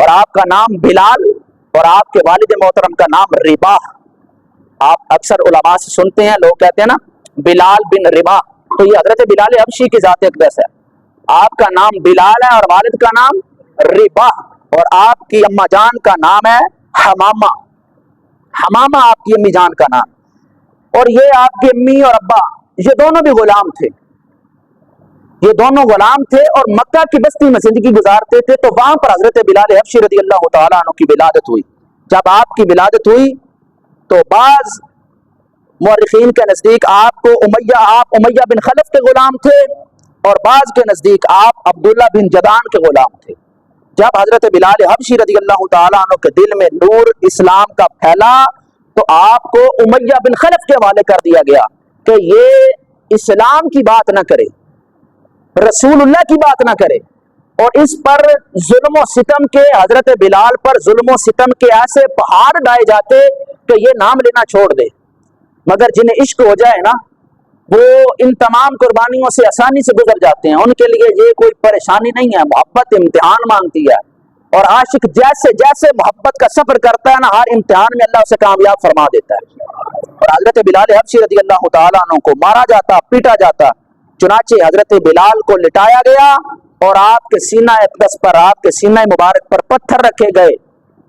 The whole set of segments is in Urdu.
اور آپ کا نام بلال اور آپ کے والد محترم کا نام رباح. آپ اکثر علماء سے سنتے ہیں لوگ کہتے ہیں نا بلال بن رباح, تو یہ حضرت بلال حبشی کی ذات اقدس ہے. آپ کا نام بلال ہے اور والد کا نام رباح, اور آپ کی اماں جان کا نام ہے حمامہ. حمامہ آپ کی امی جان کا نام. اور یہ آپ کی امی اور ابا یہ دونوں بھی غلام تھے, یہ دونوں غلام تھے اور مکہ کی بستی میں زندگی گزارتے تھے. تو وہاں پر حضرت بلال حبشی رضی اللہ تعالیٰ عنہ کی ولادت ہوئی. جب آپ کی ولادت ہوئی تو بعض مورخین کے نزدیک آپ امیہ بن خلف کے غلام تھے, اور بعض کے نزدیک آپ عبداللہ بن جدعان کے غلام تھے. جب حضرت بلال حبشی رضی اللہ تعالیٰ عنہ کے دل میں نور اسلام کا پھیلا تو آپ کو امیہ بن خلف کے حوالے کر دیا گیا کہ یہ اسلام کی بات نہ کرے, رسول اللہ کی بات نہ کرے. اور اس پر ظلم و ستم کے, حضرت بلال پر ظلم و ستم کے ایسے پہاڑ ڈائے جاتے کہ یہ نام لینا چھوڑ دے. مگر جنہیں عشق ہو جائے نا وہ ان تمام قربانیوں سے آسانی سے گزر جاتے ہیں, ان کے لیے یہ کوئی پریشانی نہیں ہے. محبت امتحان مانگتی ہے, اور عاشق جیسے جیسے محبت کا سفر کرتا ہے نا ہر امتحان میں اللہ اسے کامیاب فرما دیتا ہے. اور حضرت بلال حبشی رضی اللہ تعالیٰ عنہ کو مارا جاتا, پیٹا جاتا. چنانچہ حضرت بلال کو لٹایا گیا اور آپ کے سینہ اقدس پر, آپ کے سینہ مبارک پر پتھر رکھے گئے,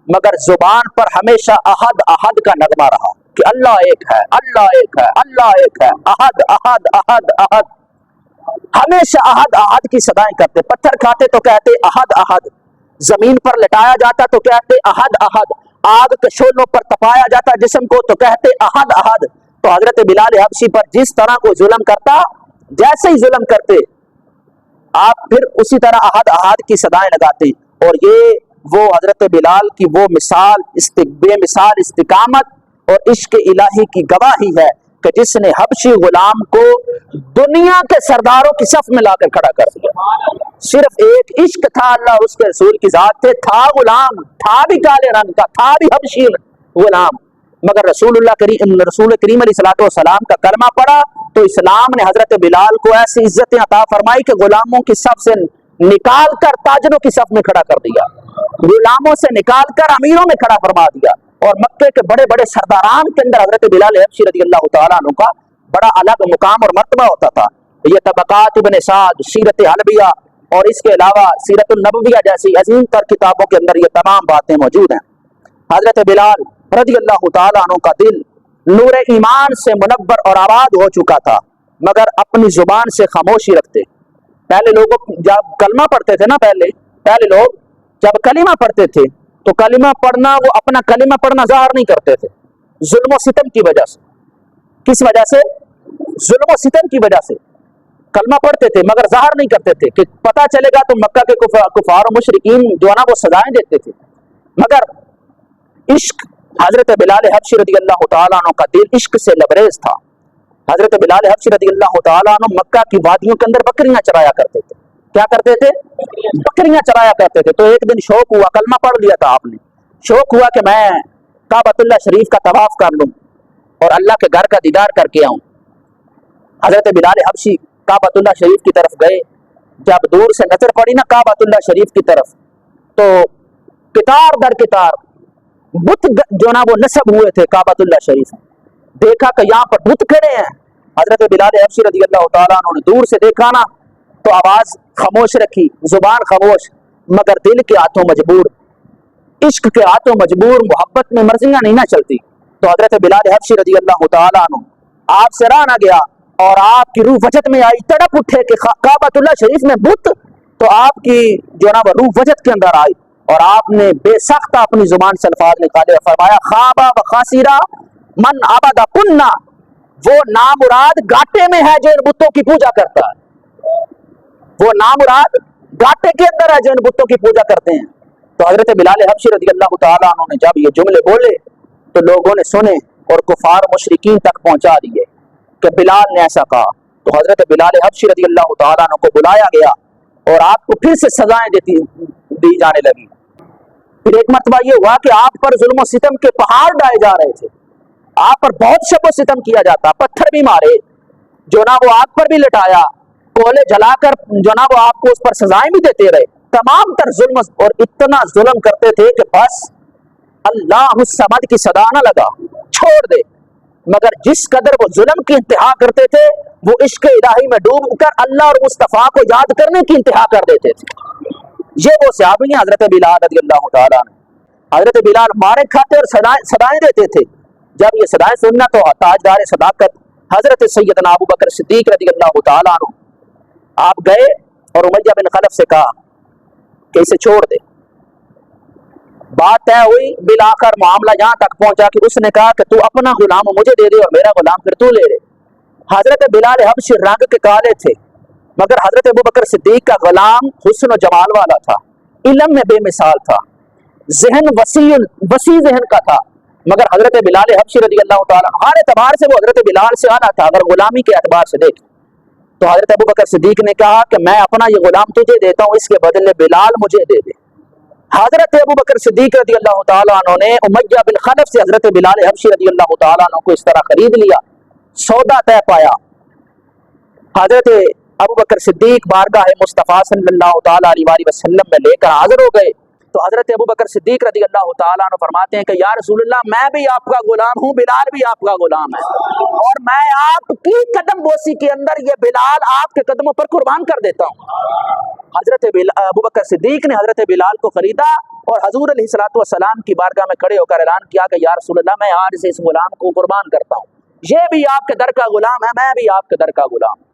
مگر زبان پر ہمیشہ احد احد کا نغمہ رہا کہ اللہ ایک ہے, اللہ ایک ہے, اللہ ایک ہے, احد احد احد احد. ہمیشہ احد احد کی صدائیں کرتے. پتھر کھاتے تو کہتے احد احد, زمین پر لٹایا جاتا تو کہتے احد احد, آگ کے شعلوں پر تپایا جاتا جسم کو تو کہتے احد احد. تو حضرت بلال حبشی پر جس طرح کو ظلم کرتا, جیسے ہی ظلم کرتے آپ پھر اسی طرح احد احد کی صدائیں لگاتے. اور یہ وہ حضرت بلال کی وہ مثال, بے مثال استقامت اور عشق الہی کی گواہی ہے کہ جس نے حبشی غلام کو دنیا کے سرداروں کی صف میں لا کر کھڑا کر دیا. صرف ایک عشق تھا اللہ اس کے رسول کی ذات سے, تھا غلام, تھا بھی کالے رنگ کا, تھا بھی حبشی غلام, مگر رسول کریم علیہ الصلوۃ والسلام کا کلمہ پڑا تو اسلام نے حضرت بلال کو ایسی عزتیں عطا فرمائی کہ غلاموں کی صف سے نکال کر تاجروں کی صف میں کھڑا کر دیا, غلاموں سے نکال کر امیروں میں کھڑا فرما دیا. اور مکے کے بڑے بڑے سرداران کے اندر حضرت بلال حبشی رضی اللہ تعالیٰ عنہ کا بڑا الگ مقام اور مرتبہ ہوتا تھا. یہ طبقات ابن سعد, سیرت حلبیہ اور اس کے علاوہ سیرت النبویہ جیسی عظیم تر کتابوں کے اندر یہ تمام باتیں موجود ہیں. حضرت بلال رضی اللہ تعالیٰ عنہ کا دل نور ایمان سے منور اور آباد ہو چکا تھا, مگر اپنی زبان سے خاموشی رکھتے. پہلے لوگوں جب کلمہ پڑھتے تھے نا, پہلے لوگ جب کلمہ پڑھتے تھے تو کلمہ پڑھنا, وہ اپنا کلمہ پڑھنا ظاہر نہیں کرتے تھے ظلم و ستم کی وجہ سے. کس وجہ سے؟ ظلم و ستم کی وجہ سے کلمہ پڑھتے تھے مگر ظاہر نہیں کرتے تھے کہ پتہ چلے گا تو مکہ کے کفار و مشرکین جو ہے نا وہ سزائیں دیتے تھے. مگر عشق, حضرت بلال حبشی رضی اللہ تعالیٰ عنہ کا دل عشق سے لبریز تھا. حضرت بلال حبشی رضی اللہ تعالیٰ عنہ مکہ کی وادیوں کے اندر بکریاں چرایا کرتے تھے. کیا کرتے تھے؟ بکریاں چرایا کرتے تھے. تو ایک دن شوق ہوا, کلمہ پڑھ لیا تھا آپ نے, شوق ہوا کہ میں کعبۃ اللہ شریف کا طواف کر لوں اور اللہ کے گھر کا دیدار کر کے آؤں. حضرت بلال حبشی کعبۃ اللہ شریف کی طرف گئے. جب دور سے نظر پڑی نا کعبۃ اللہ شریف کی طرف تو قطار در قطار بت جو نا وہ نصب ہوئے تھے کعبۃ اللہ شریف. دیکھا کہ یہاں پر بت کھڑے ہیں. حضرت بلال حبشی رضی اللہ تعالیٰ عنہ نے دور سے دیکھا نا تو آواز خاموش رکھی, زبان خاموش, مگر دل کے ہاتھوں مجبور, عشق کے ہاتھوں مجبور, محبت میں مرضیاں نہیں نہ چلتی. تو حضرت بلال حبشی رضی اللہ تعالیٰ عنہ آپ سے راہ نہ گیا اور آپ کی روح وجد میں آئی, تڑپ اٹھے کہ کعبۃ اللہ شریف میں بت. تو آپ کی جو نا وہ روح وجد کے اندر آئی اور آپ نے بے سخت اپنی زبان سے الفاظ نکالے اور فرمایا خوابا و خاسرا من عبد کننا, وہ نامراد گاٹے میں ہے جو ان بتوں کی پوجا کرتا ہے, وہ نامراد گاٹے کے اندر ہے جو ان بتوں کی پوجا کرتے ہیں. تو حضرت بلال حبشی رضی اللہ تعالیٰ عنہ نے جب یہ جملے بولے تو لوگوں نے سنے اور کفار مشرکین تک پہنچا دیے کہ بلال نے ایسا کہا. تو حضرت بلال حبشی رضی اللہ تعالیٰ عنہ کو بلایا گیا اور آپ کو پھر سے سزائیں دی جانے لگی. پھر ایک مرتبہ یہ ہوا کہ آپ پر ظلم و ستم کے پہاڑ ڈائے جا رہے تھے, آپ پر بہت شب و ستم کیا جاتا, پتھر بھی مارے, جو نا وہ آگ پر بھی لٹایا, کولے جلا کر جو نا وہ آپ کو اس پر سزائیں بھی دیتے رہے. تمام تر ظلم اور اتنا ظلم کرتے تھے کہ بس اللہ الصمد کی صدا نہ لگا چھوڑ دے، مگر جس قدر وہ ظلم کی انتہا کرتے تھے وہ عشق الہی میں ڈوب کر اللہ اور مصطفیٰ کو یاد کرنے کی انتہا کر دیتے تھے۔ یہ وہ صحابی ہیں حضرت بلال رضی اللہ تعالیٰ عنہ۔ حضرت بلال مارے کھاتے اور صدائیں دیتے تھے، جب یہ صدائیں سننا تو تاجدار صداقت حضرت سیدنا ابو بکر صدیق رضی اللہ تعالیٰ عنہ آپ گئے اور امیہ بن خلف سے کہا کہ اسے چھوڑ دے۔ بات طے ہوئی، بالآخر معاملہ یہاں تک پہنچا کہ اس نے کہا کہ تو اپنا غلام مجھے دے دے اور میرا غلام پھر تو لے لے۔ حضرت بلال حبشی رنگ کے کالے تھے، مگر حضرت ابو بکر صدیق کا غلام حسن و جمال والا تھا، علم میں بے مثال تھا، ذہن وسیع ذہن کا تھا، مگر حضرت بلال حبشی رضی اللہ تعالیٰ ہر اعتبار سے وہ حضرت بلال سے اعلیٰ تھا۔ اگر غلامی کے اعتبار سے دیکھ تو حضرت ابو بکر صدیق نے کہا کہ میں اپنا یہ غلام تجھے دیتا ہوں، اس کے بدلے بلال مجھے دے دے۔ حضرت ابو بکر صدیق رضی اللہ تعالیٰ عنہ نے امیہ بن خلف سے حضرت بلال حبشی رضی اللہ تعالیٰ عنہ کو اس طرح خرید لیا، سودا طے پایا۔ حضرت ابو بکر صدیق بارگاہ مصطفیٰ صلی اللہ تعالیٰ علیہ وسلم میں لے کر حاضر ہو گئے تو حضرت ابو بکر صدیق رضی اللہ تعالیٰ عنہ فرماتے ہیں کہ یا رسول اللہ میں بھی آپ کا غلام ہوں، بلال بھی آپ کا غلام ہے، اور میں آپ کی قدم بوسی کے اندر یہ بلال آپ کے قدموں پر قربان کر دیتا ہوں۔ حضرت ابو بکر صدیق نے حضرت بلال کو خریدا اور حضور علیہ الصلوۃ والسلام کی بارگاہ میں کھڑے ہو کر اعلان کیا کہ یا رسول اللہ میں آج سے اس غلام کو قربان کرتا ہوں، یہ بھی آپ کے در کا غلام ہے، میں بھی آپ کے در کا غلام۔